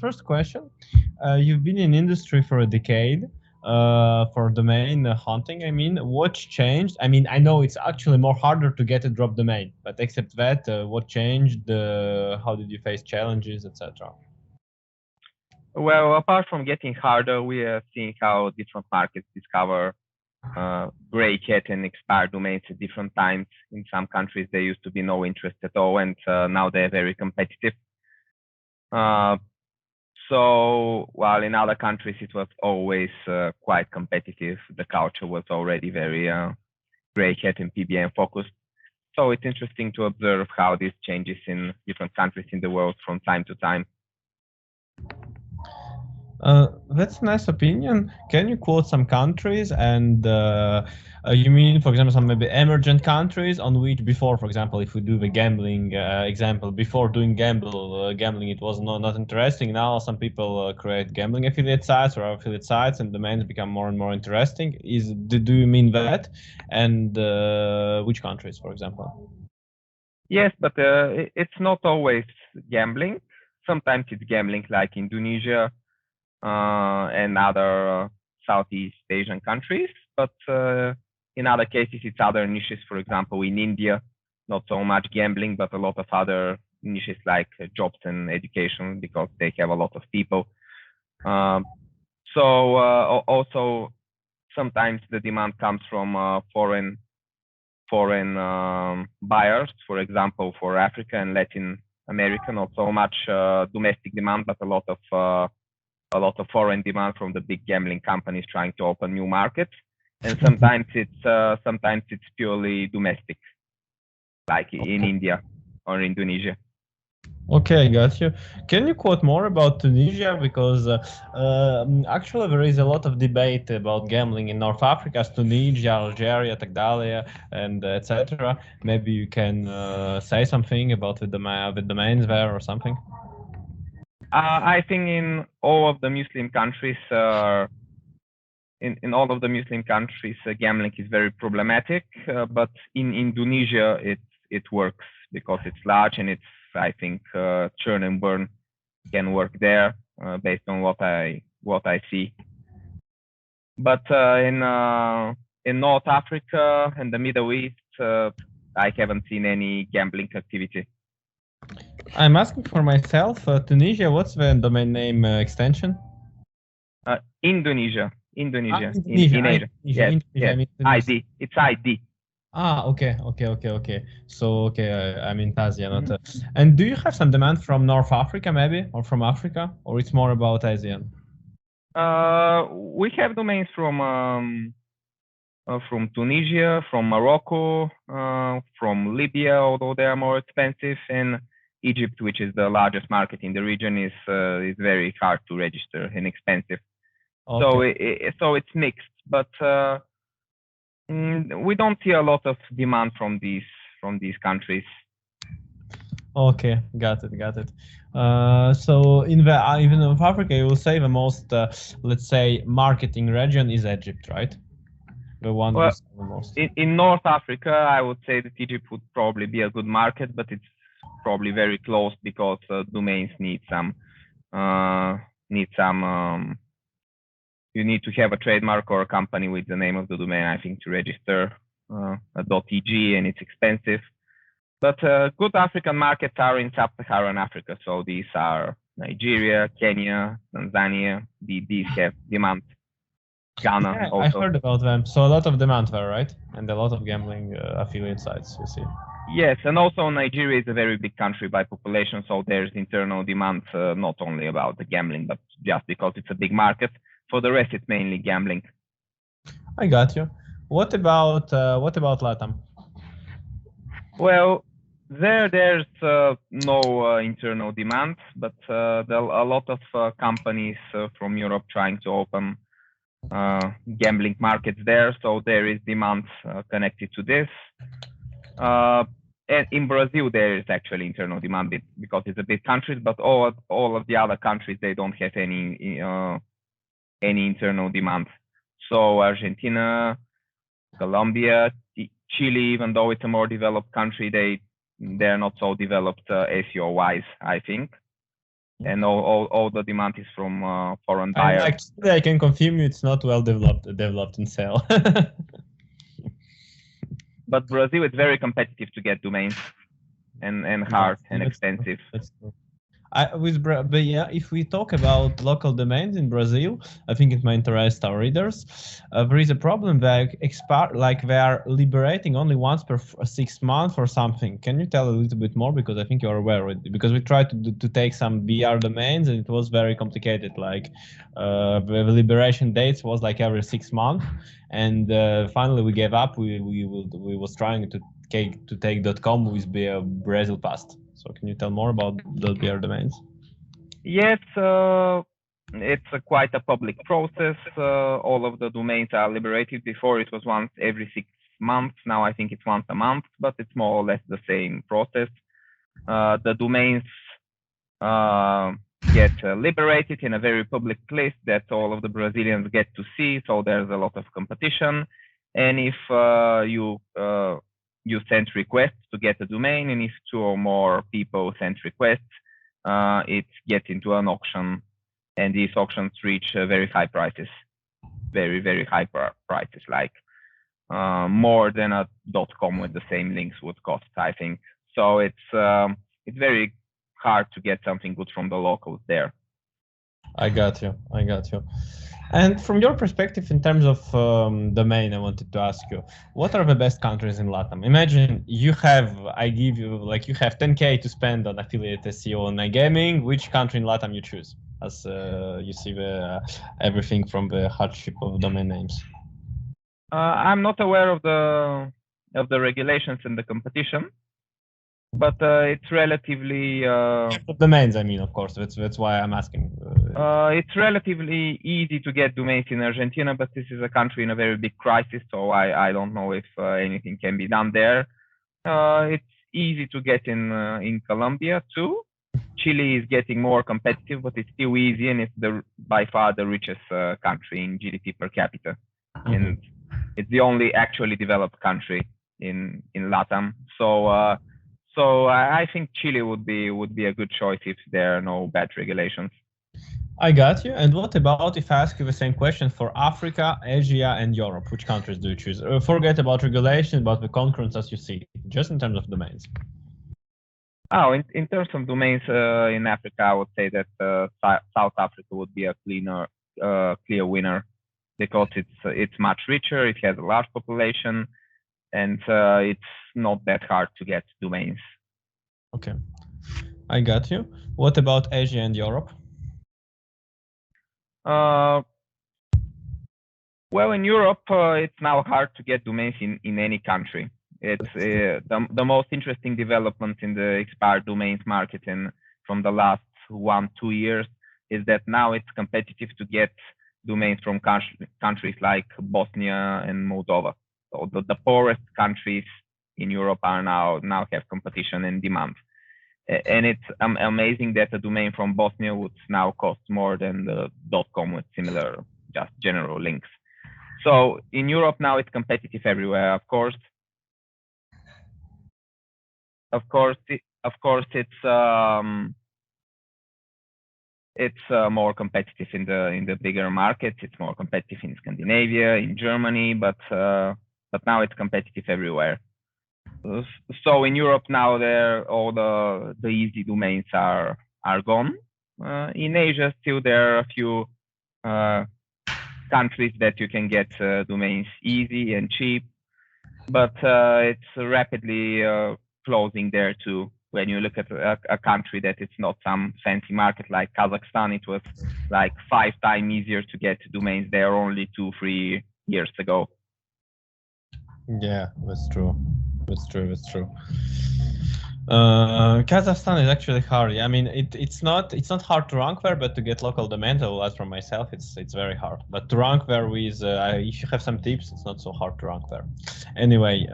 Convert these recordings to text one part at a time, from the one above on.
First question. You've been in industry for a decade, for domain hunting. I mean, what's changed? I mean, I know it's actually more harder to get a drop domain, but except that, what changed? How did you face challenges, etc.? Well, apart from getting harder, we are seeing how different markets discover gray cat and expired domains at different times. In some countries, there used to be no interest at all, and now they're very competitive. So while in other countries it was always quite competitive, the culture was already very gray hat and PBM focused. So it's interesting to observe how this changes in different countries in the world from time to time. That's a nice opinion. Can you quote some countries and you mean, for example, some maybe emergent countries on which before, for example, if we do the gambling example, before doing gambling, it was not interesting. Now some people create gambling affiliate sites or affiliate sites and domains become more and more interesting. Do you mean that? And which countries, for example? Yes, but it's not always gambling. Sometimes it's gambling like Indonesia and other Southeast Asian countries. But in other cases, it's other niches. For example, in India, not so much gambling, but a lot of other niches like jobs and education because they have a lot of people. So also sometimes the demand comes from foreign buyers, for example, for Africa and Latin America. Not so much domestic demand, but a lot of foreign demand from the big gambling companies trying to open new markets. And sometimes it's purely domestic, like in India or Indonesia. Okay, got you. Can you quote more about Tunisia? Because actually there is a lot of debate about gambling in North Africa, Tunisia, Algeria, Tagdalia, and etc. Maybe you can say something about the domains there or something. I think in all of the Muslim countries, gambling is very problematic. But in Indonesia, it works because it's large and I think churn and burn can work there based on what I see. But in North Africa and the Middle East, I haven't seen any gambling activity. I'm asking for myself. Tunisia, what's the domain name extension? Indonesia. In Asia. Yes. ID. It's ID. Okay. So, I mean Asia, not. And do you have some demand from North Africa, maybe, or from Africa, or it's more about ASEAN? We have domains from Tunisia, from Morocco, from Libya, although they are more expensive, and Egypt, which is the largest market in the region, is very hard to register and expensive. Okay. So it's mixed, but we don't see a lot of demand from these countries. Okay, got it. So even North Africa, you will say the most, let's say, marketing region is Egypt, right? The one well, the most. In North Africa, I would say that Egypt would probably be a good market, but it's probably very close because domains need some you need to have a trademark or a company with the name of the domain, I think, to register a .eg, and it's expensive. But good African markets are in sub-Saharan Africa, so these are Nigeria, Kenya, Tanzania. These have demand. Ghana yeah, also. I heard about them. So a lot of demand there, right? And a lot of gambling affiliate sites, you see. Yes, and also Nigeria is a very big country by population, so there's internal demand, not only about the gambling, but just because it's a big market. For the rest, it's mainly gambling. I got you. What about LATAM? Well, there's no internal demand, but there are a lot of companies from Europe trying to open gambling markets there, so there is demand connected to this. And in Brazil, there is actually internal demand because it's a big country, but all of the other countries, they don't have any internal demand. So Argentina, Colombia, Chile, even though it's a more developed country, they're not so developed SEO-wise, I think. and all the demand is from foreign buyers. Actually, I can confirm you it's not well developed in sale. But Brazil is very competitive to get domains, and hard and expensive. That's true. But yeah, if we talk about local domains in Brazil, I think it might interest our readers. There is a problem where they are liberating only once per 6 months or something. Can you tell a little bit more? Because I think you're aware of it. Because we tried to take some BR domains and it was very complicated. Like the liberation dates was like every 6 months, and finally we gave up. We was trying to take .com with Brazil past. So can you tell more about the BR domains? Yes, it's quite a public process. All of the domains are liberated. Before it was once every 6 months. Now I think it's once a month, but it's more or less the same process. The domains get liberated in a very public place that all of the Brazilians get to see. So there's a lot of competition. And if you send requests to get a domain, and if 2 or more people send requests, it gets into an auction, and these auctions reach very high prices, very high prices, like more than a .com with the same links would cost, I think. So it's very hard to get something good from the locals there. I got you. And from your perspective, in terms of domain, I wanted to ask you, what are the best countries in LATAM? Imagine you have 10K to spend on affiliate SEO on iGaming. Which country in LATAM you choose? As you see everything from the hardship of domain names. I'm not aware of the regulations and the competition, but it's relatively domains. I mean, of course, that's why I'm asking. It's relatively easy to get domains in Argentina, but this is a country in a very big crisis, so I don't know if anything can be done there. It's easy to get in Colombia too. Chile is getting more competitive, but it's still easy, and it's by far the richest country in GDP per capita, and it's the only actually developed country in LATAM. So I think Chile would be a good choice if there are no bad regulations. I got you. And what about if I ask you the same question for Africa, Asia, and Europe? Which countries do you choose? Forget about regulation, but the concurrence as you see, just in terms of domains. Oh, in terms of domains in Africa, I would say that South Africa would be a clear winner, because it's much richer, it has a large population, and it's not that hard to get domains. Okay, I got you. What about Asia and Europe? Well, in Europe, it's now hard to get domains in any country. It's the most interesting development in the expired domains market from the last 1-2 years is that now it's competitive to get domains from countries like Bosnia and Moldova. So the poorest countries in Europe are now have competition and demand. And it's amazing that a domain from Bosnia would now cost more than the .com with similar, just general links. So in Europe now it's competitive everywhere. Of course, it's more competitive in the bigger markets. It's more competitive in Scandinavia, in Germany, but now it's competitive everywhere. So in Europe now, all the easy domains are gone. In Asia, still there are a few countries that you can get domains easy and cheap, but it's rapidly closing there too. When you look at a country that it's not some fancy market like Kazakhstan, it was like 5 times easier to get domains there only 2-3 years ago. Yeah, that's true. That's true. Kazakhstan is actually hard. I mean, it's not hard to rank there, but to get local domains, as from myself, it's very hard. But to rank there with, if you have some tips, it's not so hard to rank there. Anyway,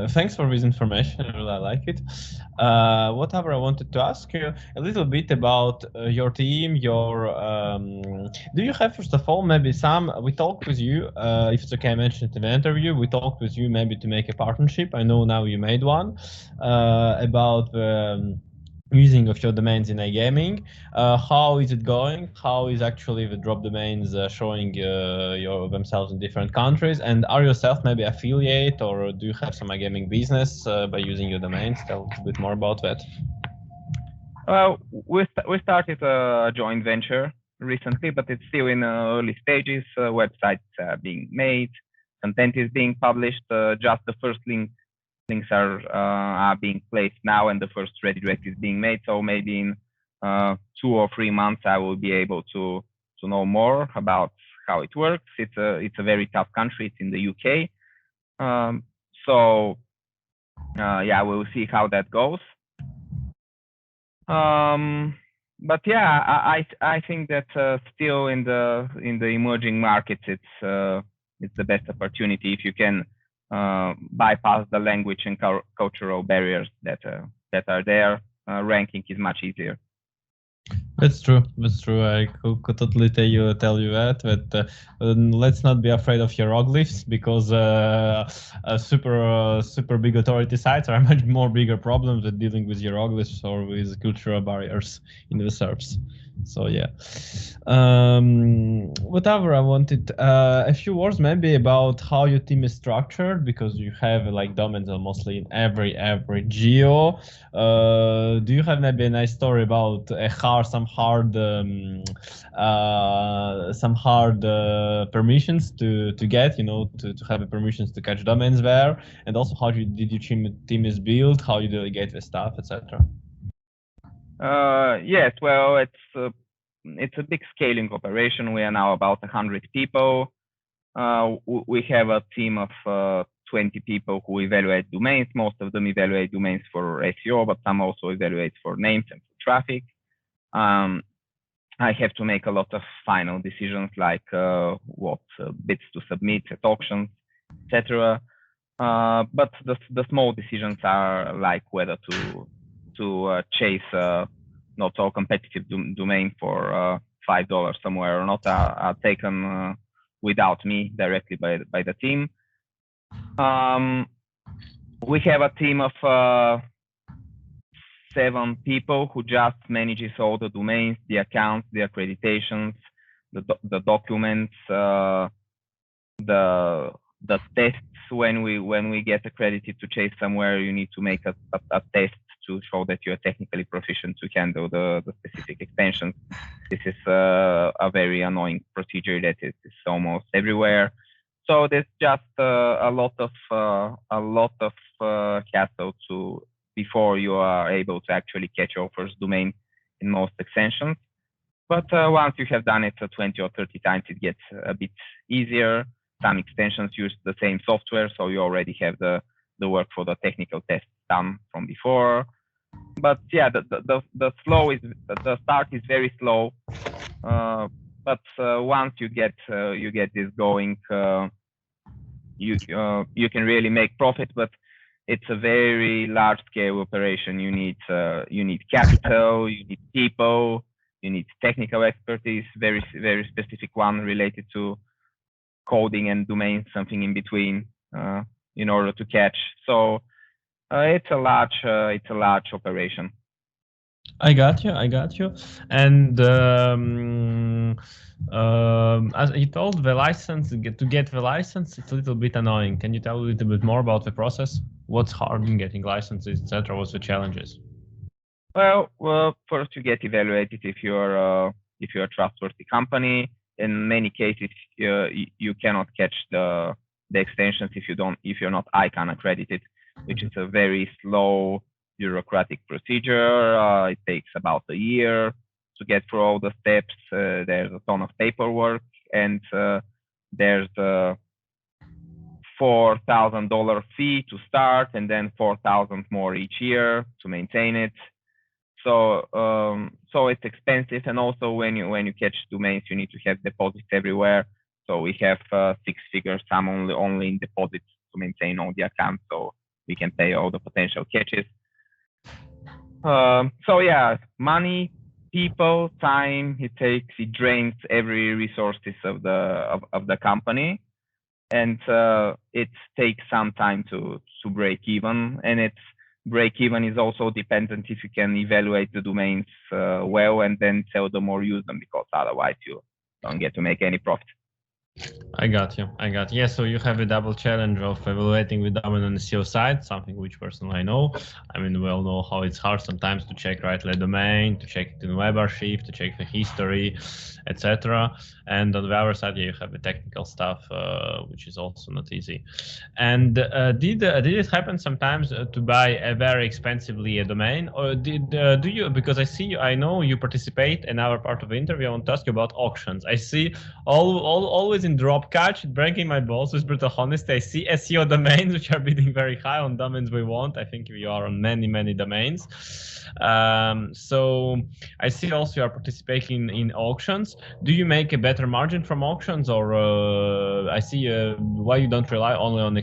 thanks for this information. I really like it. Whatever I wanted to ask you a little bit about your team. Do you have, first of all, maybe we talked with you, if it's okay, I mentioned it in the interview, we talked with you maybe to make a partnership. I know now you made one, about using of your domains in iGaming. How is it going? How is actually the drop domains showing themselves in different countries? And are you yourself maybe affiliate, or do you have some iGaming business by using your domains? Tell a bit more about that. We started a joint venture recently, but it's still in early stages. Websites being made, content is being published. Just the first links are being placed now, and the first redirect is being made. So maybe in 2 or 3 months, I will be able to know more about how it works. It's a very tough country. It's in the UK. Yeah, we'll see how that goes. But yeah, I think that still in the emerging markets, it's the best opportunity if you can bypass the language and cultural barriers that are there. Ranking is much easier. That's true. That's true. I could totally tell you that. But let's not be afraid of hieroglyphs, because super big authority sites are much more bigger problems with dealing with hieroglyphs or with cultural barriers in the SERPs. So yeah. Whatever I wanted, a few words maybe about how your team is structured, because you have like domains mostly in every geo. Do you have maybe a nice story about some hard permissions to get, to have permissions to catch domains there, and also how did your team is built, how you delegate the stuff, etc. Yes, well, it's a big scaling operation. We are now about 100 people. We have a team of 20 people who evaluate domains. Most of them evaluate domains for SEO, but some also evaluate for names and for traffic. I have to make a lot of final decisions, like what bids to submit at auctions, etc. But the small decisions are like whether to chase not so competitive domain for $5 somewhere or not are taken without me, directly by the team. We have a team of 7 people who just manages all the domains, the accounts, the accreditations, the documents, the tests. When we get accredited to chase somewhere, you need to make a test to show that you are technically proficient to handle the specific extensions. This is a very annoying procedure that is almost everywhere. So there's just a lot of hassle before you are able to actually catch your first domain in most extensions. But once you have done it 20 or 30 times, it gets a bit easier. Some extensions use the same software, so you already have the work for the technical tests done from before. But yeah, the start is very slow. But once you get this going, you can really make profit. But it's a very large scale operation. You need capital, you need people, you need technical expertise, very specific one related to coding and domain, something in between, in order to catch. So it's a large operation. I got you. And as you told, the license, to get the license, it's a little bit annoying. Can you tell a little bit more about the process? What's hard in getting licenses, etc.? What's the challenges? Well, first you get evaluated if you're a trustworthy company. In many cases, you cannot catch the extensions if you're not ICANN accredited, which is a very slow bureaucratic procedure. It takes about a year to get through all the steps. There's a ton of paperwork, and there's a $4,000 fee to start, and then $4,000 more each year to maintain it. So it's expensive, and also when you catch domains, you need to have deposits everywhere. So we have 6 figures, some only in deposits to maintain all the accounts, so we can pay all the potential catches. So yeah, money, people, time, it drains every resources of the company, and it takes some time to break even, and it's break even is also dependent if you can evaluate the domains well and then sell them or use them, because otherwise you don't get to make any profit. I got you. Yeah, so you have a double challenge of evaluating with domain on the SEO side, something which personally I know. I mean, we all know how it's hard sometimes to check right-led domain, to check it in web archive, to check the history, etc. And on the other side, you have the technical stuff, which is also not easy. And did it happen sometimes to buy a very expensively a domain, or do you? Because I know you participate in our part of the interview. I want to ask you about auctions. I see always in drop catch, breaking my balls with brutal honesty. I see SEO domains which are bidding very high on domains we want. I think you are on many domains. So I see also you are participating in auctions. Do you make a better margin from auctions, or I see why you don't rely only on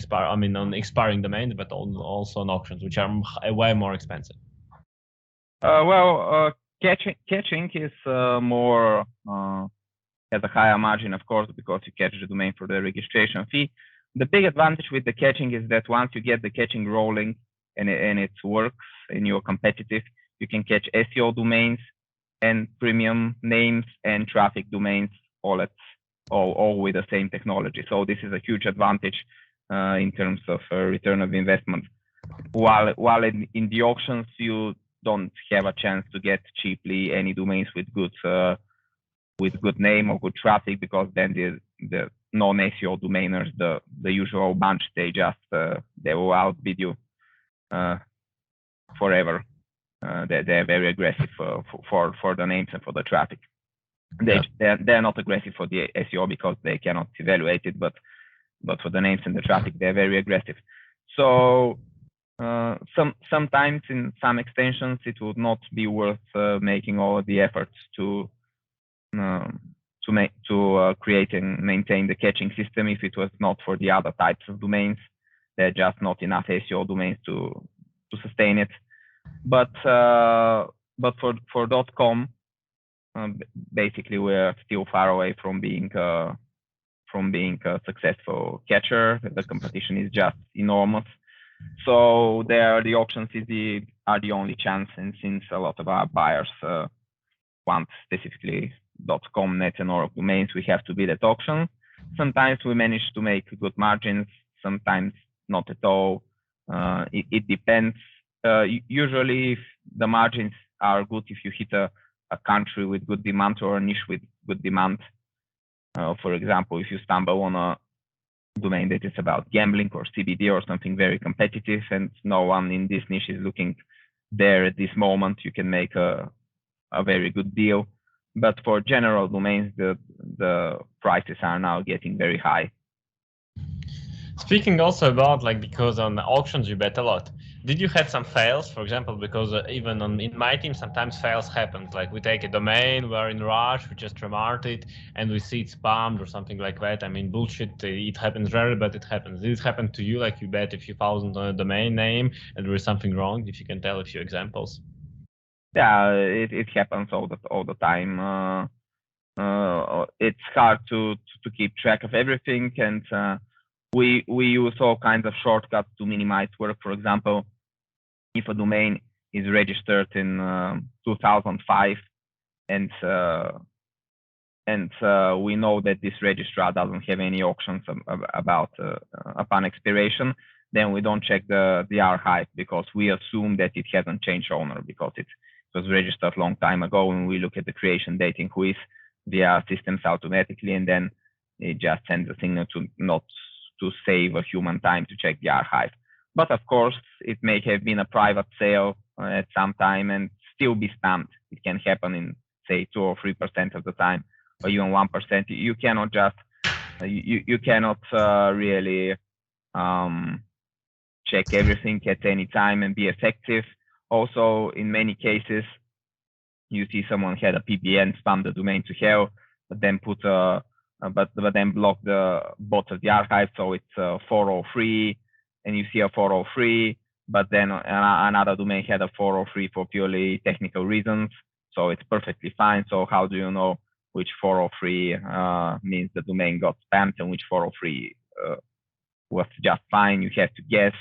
expiring domains, but also on auctions, which are way more expensive? Catching is more has a higher margin, of course, because you catch the domain for the registration fee. The big advantage with the catching is that once you get the catching rolling and it works and you're competitive, you can catch SEO domains and premium names and traffic domains all with the same technology. So this is a huge advantage in terms of return of investment. While in the auctions, you don't have a chance to get cheaply any domains with good name or good traffic, because then the non-SEO domainers, the usual bunch, they will outbid you forever. They're very aggressive for the names and for the traffic. They're not aggressive for the SEO because they cannot evaluate it, but for the names and the traffic, they're very aggressive. So sometimes in some extensions, it would not be worth making all of the efforts to create and maintain the catching system if it was not for the other types of domains. There are just not enough SEO domains to sustain it. But for .com, basically we're still far away from being a successful catcher. The competition is just enormous. So the auctions are the only chance, and since a lot of our buyers want specifically .com, net, and Oracle domains, we have to bid at auction. Sometimes we manage to make good margins, sometimes not at all. It depends. Usually, if the margins are good, if you hit a country with good demand or a niche with good demand. For example, if you stumble on a domain that is about gambling or CBD or something very competitive, and no one in this niche is looking there at this moment, you can make a very good deal. But for general domains, the prices are now getting very high. Speaking also about, because on the auctions you bet a lot, did you had some fails, for example? Because even in my team, sometimes fails happen. Like we take a domain, we're in rush, we just remark it, and we see it spammed or something like that. I mean, bullshit, it happens rarely, but it happens. Did it happen to you? Like you bet a few thousand on a domain name and there is something wrong? If you can tell a few examples. Yeah, it happens all the time. It's hard to keep track of everything, and we use all kinds of shortcuts to minimize work. For example, if a domain is registered in 2005 and we know that this registrar doesn't have any auctions upon expiration, then we don't check the archive, because we assume that it hasn't changed owner, because it was registered a long time ago, and we look at the creation date in quiz via systems automatically, and then it just sends a signal not to save a human time to check the archive. But of course, it may have been a private sale at some time and still be spammed. It can happen in, say, 2 or 3% of the time, or even 1%. You cannot just you cannot really check everything at any time and be effective. Also, in many cases, you see someone had a PBN, spam the domain to hell, but then but then block the both of the archive, so it's 403, and you see a 403, but then another domain had a 403 for purely technical reasons, so it's perfectly fine. So how do you know which 403 means the domain got spammed and which 403 was just fine? You have to guess.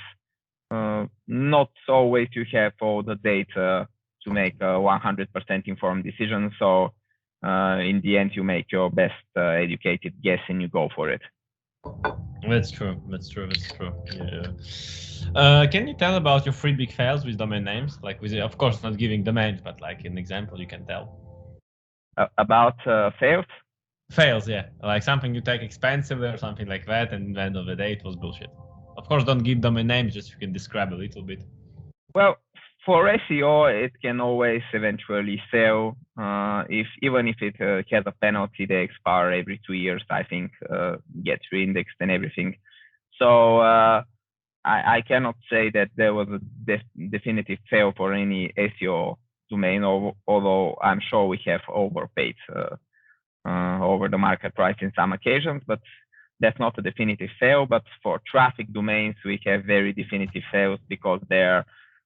not always you have all the data to make a 100% informed decision. So in the end, you make your best educated guess and you go for it. That's true. That's true. That's true. Yeah. Can you tell about your three big fails with domain names? Like, with, of course, not giving domains, but like an example you can tell. About fails? Fails, yeah. Like something you take expensively or something like that, and at the end of the day, it was bullshit. Of course, don't give domain names, just you can describe a little bit. Well, for SEO, it can always eventually fail. Even if it has a penalty, they expire every 2 years, I think, get reindexed and everything. So I cannot say that there was a definitive fail for any SEO domain, although I'm sure we have overpaid over the market price in some occasions, but that's not a definitive fail. But for traffic domains, we have very definitive fails because there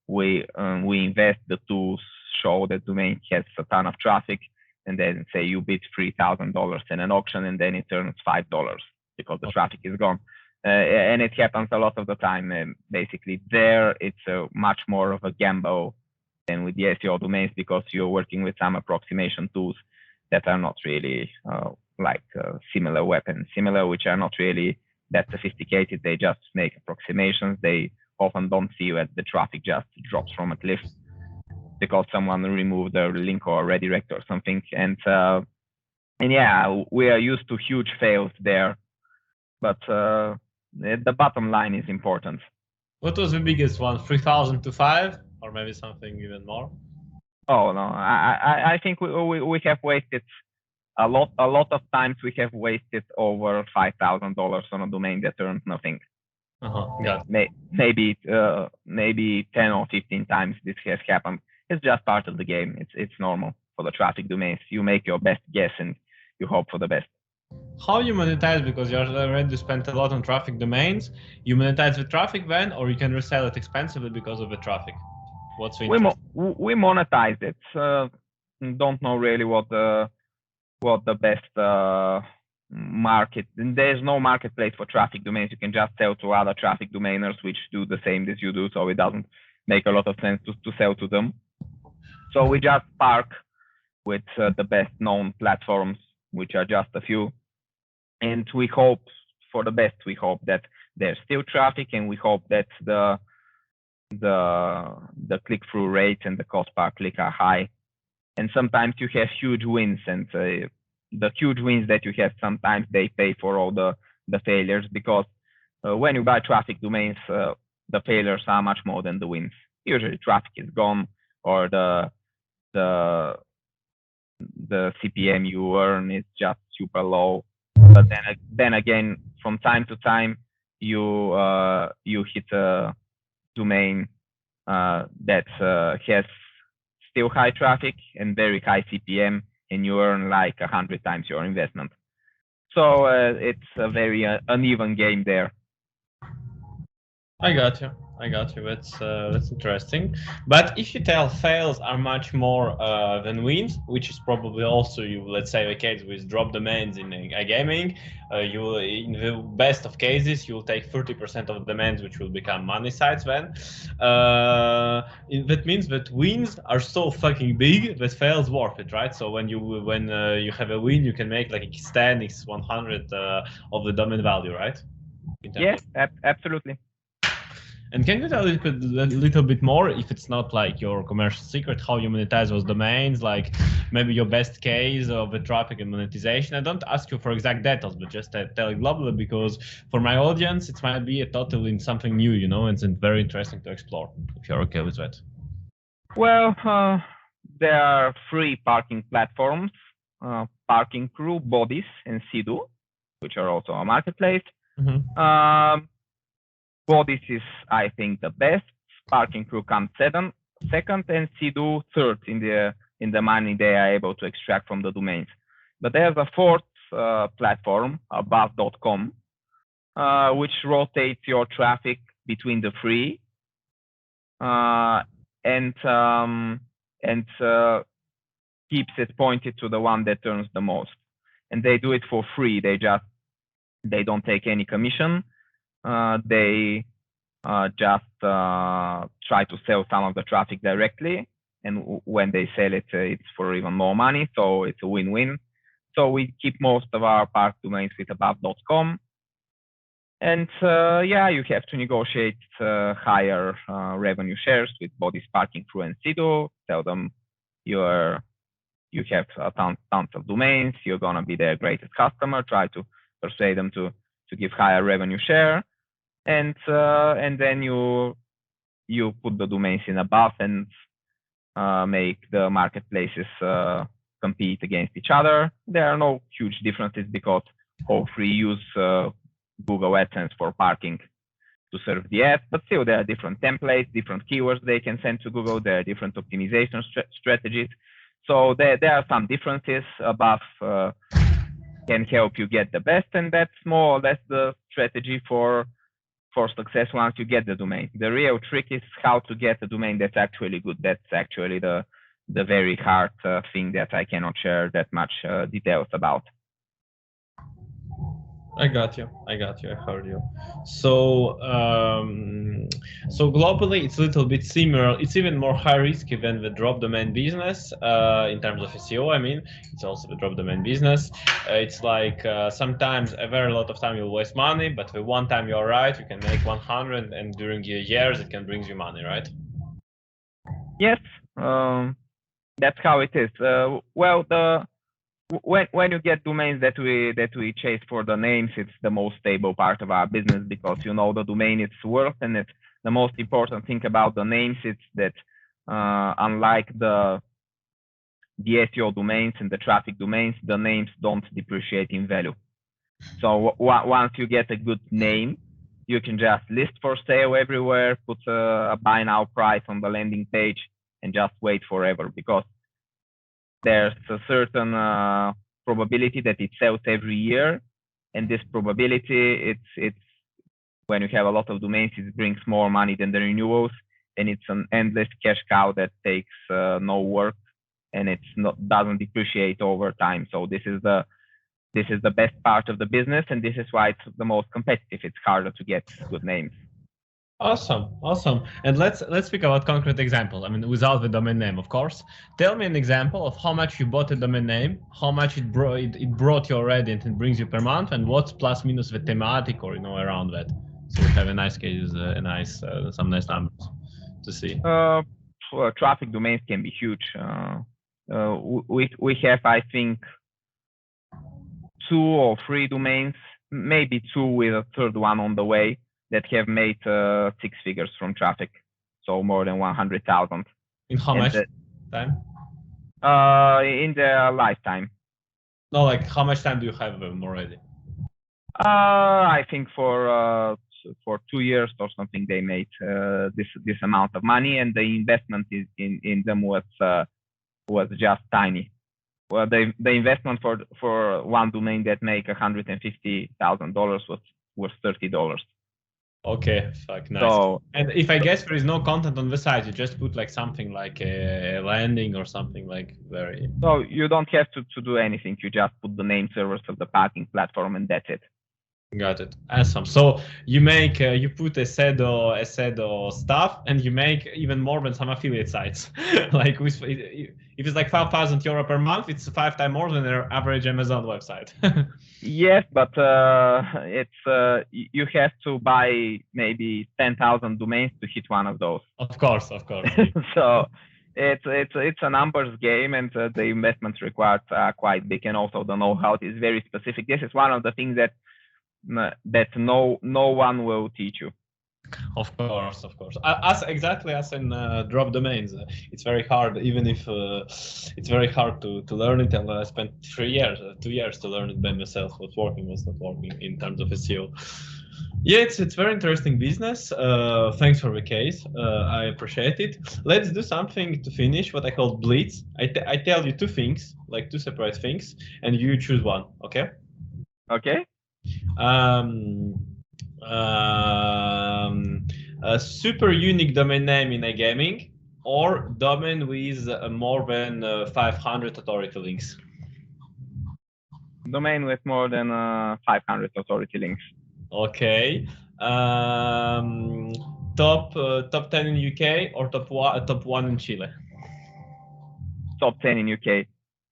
we invest, the tools show that domain has a ton of traffic, and then say you bid $3,000 in an auction, and then it earns $5 because the traffic is gone. And it happens a lot of the time. Basically, there it's much more of a gamble than with the SEO domains because you're working with some approximation tools that are not really like similar weapons, which are not really that sophisticated. They just make approximations. They often don't see that the traffic just drops from a cliff because someone removed a link or a redirect or something. And yeah, we are used to huge fails there, but the bottom line is important. What was the biggest one? 3,000 to 5, or maybe something even more? Oh no, I think we have wasted a lot of times. We have wasted over $5,000 on a domain that earns nothing. Maybe 10 or 15 times this has happened. It's just part of the game. It's normal for the traffic domains. You make your best guess and you hope for the best. How you monetize? Because you already spent a lot on traffic domains. You monetize the traffic then, or you can resell it expensively because of the traffic? What's the interest? We monetize it. Don't know really what the best market. There's no marketplace for traffic domains. You can just sell to other traffic domainers which do the same as you do. So it doesn't make a lot of sense to sell to them. So we just park with the best known platforms, which are just a few. And we hope for the best. We hope that there's still traffic, and we hope that the click-through rate and the cost per click are high. And sometimes you have huge wins, and the huge wins that you have, sometimes they pay for all the failures, because when you buy traffic domains, the failures are much more than the wins. Usually traffic is gone, or the CPM you earn is just super low. But then again, from time to time, you hit a domain that has still high traffic and very high CPM, and you earn like 100 times your investment. So it's a very uneven game there. I got you. That's interesting. But if you tell fails are much more than wins, which is probably also, let's say, the case with drop domains in gaming, you, in the best of cases, you will take 30% of domains which will become money sites then. That means that wins are so fucking big that fails worth it, right? So when you have a win, you can make like x10, x100 of the domain value, right? Yes, absolutely. And can you tell a little bit more, if it's not like your commercial secret, how you monetize those domains, like maybe your best case of the traffic and monetization? I don't ask you for exact details, but just tell it globally, because for my audience, it might be a totally something new, and it's very interesting to explore, if you're okay with that. Well, there are free parking platforms, Parking Crew, Bodies, and Sidu, which are also a marketplace. Mm-hmm. Bodies is, I think, the best. Parking Crew comes second, and Sidu third in the money they are able to extract from the domains. But there's a fourth platform, above.com, which rotates your traffic between the free and keeps it pointed to the one that earns the most. And they do it for free. They don't take any commission. They just try to sell some of the traffic directly, and when they sell it, it's for even more money, so it's a win-win. So we keep most of our park domains with above.com. And yeah, you have to negotiate higher revenue shares with Bodies Parking Crew and Sido. Tell them you have tons of domains. You're gonna be their greatest customer. Try to persuade them to give higher revenue share, and then you put the domains in above and make the marketplaces compete against each other. There are no huge differences because all three use Google AdSense for parking to serve the ads, but still there are different templates, different keywords they can send to Google. There are different optimization strategies. So there are some differences. Above can help you get the best, and that's more or less the strategy for success once you get the domain. The real trick is how to get a domain that's actually good. That's actually the very hard thing that I cannot share that much details about. I got you. I heard you. So, so globally, it's a little bit similar. It's even more high risky than the drop domain business in terms of SEO. I mean, it's also the drop domain business. It's like sometimes a very lot of time you'll waste money, but the one time you're right, you can make 100, and during years it can bring you money, right? Yes, that's how it is. Well, when you get domains that we chase for the names, it's the most stable part of our business because you know the domain it's worth, and it's the most important thing about the names. It's that unlike the SEO domains and the traffic domains, the names don't depreciate in value. So once you get a good name, you can just list for sale everywhere, put a buy now price on the landing page, and just wait forever because there's a certain probability that it sells every year, and this probability, it's when you have a lot of domains, it brings more money than the renewals, and it's an endless cash cow that takes no work, and doesn't depreciate over time. So this is the best part of the business, and this is why it's the most competitive. It's harder to get good names. Awesome. And let's speak about concrete example. I mean, without the domain name, of course. Tell me an example of how much you bought a domain name, how much it brought you already, and it brings you per month, and what's plus minus the thematic or around that. So we have a nice case, some nice numbers to see. Traffic domains can be huge. We have, I think, 2 or 3 domains, maybe 2 with a third one on the way, that have made 6 figures from traffic, so more than 100,000. In how much time? In their lifetime. No, like how much time do you have them already? I think for 2 years or something, they made this amount of money, and the investment in them was just tiny. Well, the investment for one domain that make $150,000 was $30. Okay, fuck, nice. So, and if I guess there is no content on the site, you just put like something like a landing or something like very. So you don't have to do anything. You just put the name servers of the parking platform, and that's it. Got it. Awesome. So you make you put a SEO stuff, and you make even more than some affiliate sites. Like if it's like €5,000 per month, it's 5 times more than their average Amazon website. Yes, but it's you have to buy maybe 10,000 domains to hit one of those. Of course. So it's a numbers game, and the investments required are quite big, and also the know-how is very specific. This is one of the things that no one will teach you. Of course. Exactly as in drop domains, it's very hard. Even if it's very hard to learn it, and I spent 2 years to learn it by myself. What's working, what's not working in terms of SEO. Yeah, it's very interesting business. Thanks for the case. I appreciate it. Let's do something to finish, what I call blitz. I tell you 2 things, like 2 separate things, and you choose one. Okay? Okay. A super unique domain name in iGaming, or domain with more than 500 authority links. Domain with more than 500 authority links. Okay. Top 10 in UK or top one in Chile? Top 10 in UK.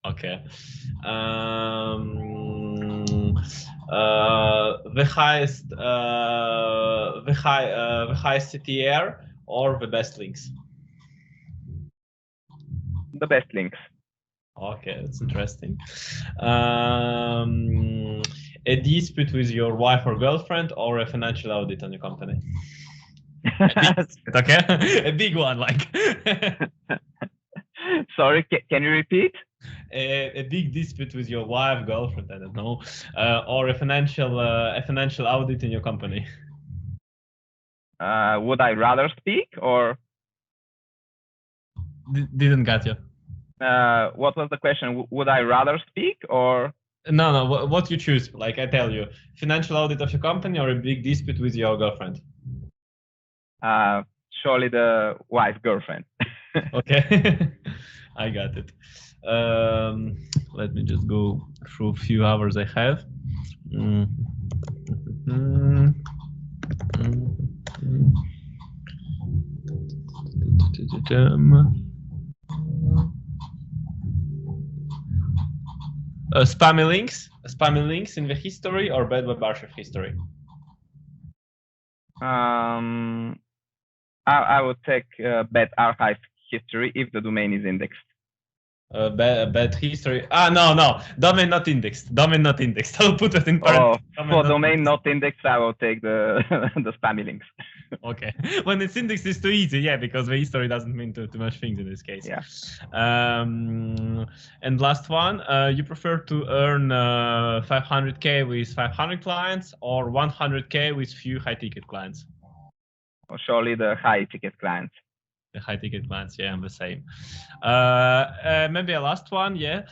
Okay. The highest CTR or the best links? The best links. Okay, that's interesting. A dispute with your wife or girlfriend or a financial audit on your company? Okay, a big one, like. Sorry, can you repeat? A big dispute with your wife, girlfriend, I don't know, or a financial audit in your company. Would I rather speak or? Didn't get you. What was the question? Would I rather speak or? No, what you choose? Like I tell you, financial audit of your company or a big dispute with your girlfriend? Surely the wife, girlfriend. Okay, I got it. Let me just go through a few hours I have. Spammy links in the history or bad web archive history? I would take bad archive history if the domain is indexed. Bad history. No. Domain not indexed. I'll put it in parentheses. For domain not indexed, I will take the the spammy links. Okay. When it's indexed, it's too easy, yeah, because the history doesn't mean too much things in this case. Yeah. And last one, you prefer to earn 500K with 500 clients or 100K with few high-ticket clients? Surely the high-ticket clients. The high-ticket clients, yeah, I'm the same. Maybe a last one, yeah.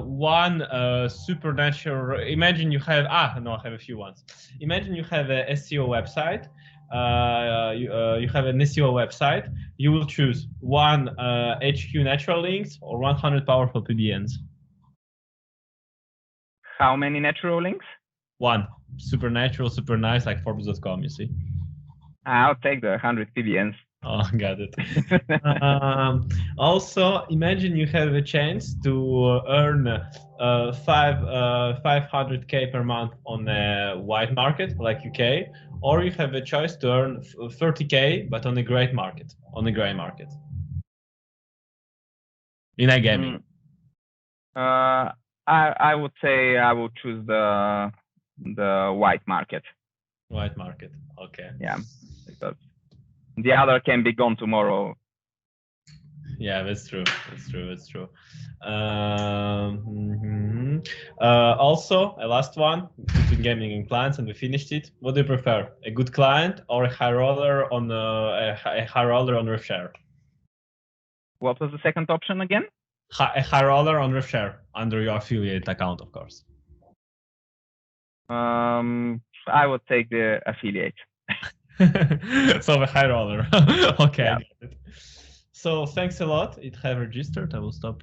One supernatural. Imagine you have. I have a few ones. Imagine you have a SEO website. You have an SEO website. You will choose one HQ natural links or 100 powerful PBNs. How many natural links? One. Supernatural, super nice, like Forbes.com, you see. I'll take the 100 PBNs. Oh, got it. Also, imagine you have a chance to earn 500K per month on a white market like UK, or you have a choice to earn 30K but on a gray market, in iGaming. I would say I will choose the white market. White market, okay. Yeah, because the other can be gone tomorrow. Yeah, that's true. Also, a last one between gaming and clients, and we finished it. What do you prefer, a good client or a high roller on a high roller on RefShare? What was the second option again? A high roller on RefShare under your affiliate account, of course. I would take the affiliate. So the high roller. Okay, Yeah. I get it. So thanks a lot. It have registered. I will stop.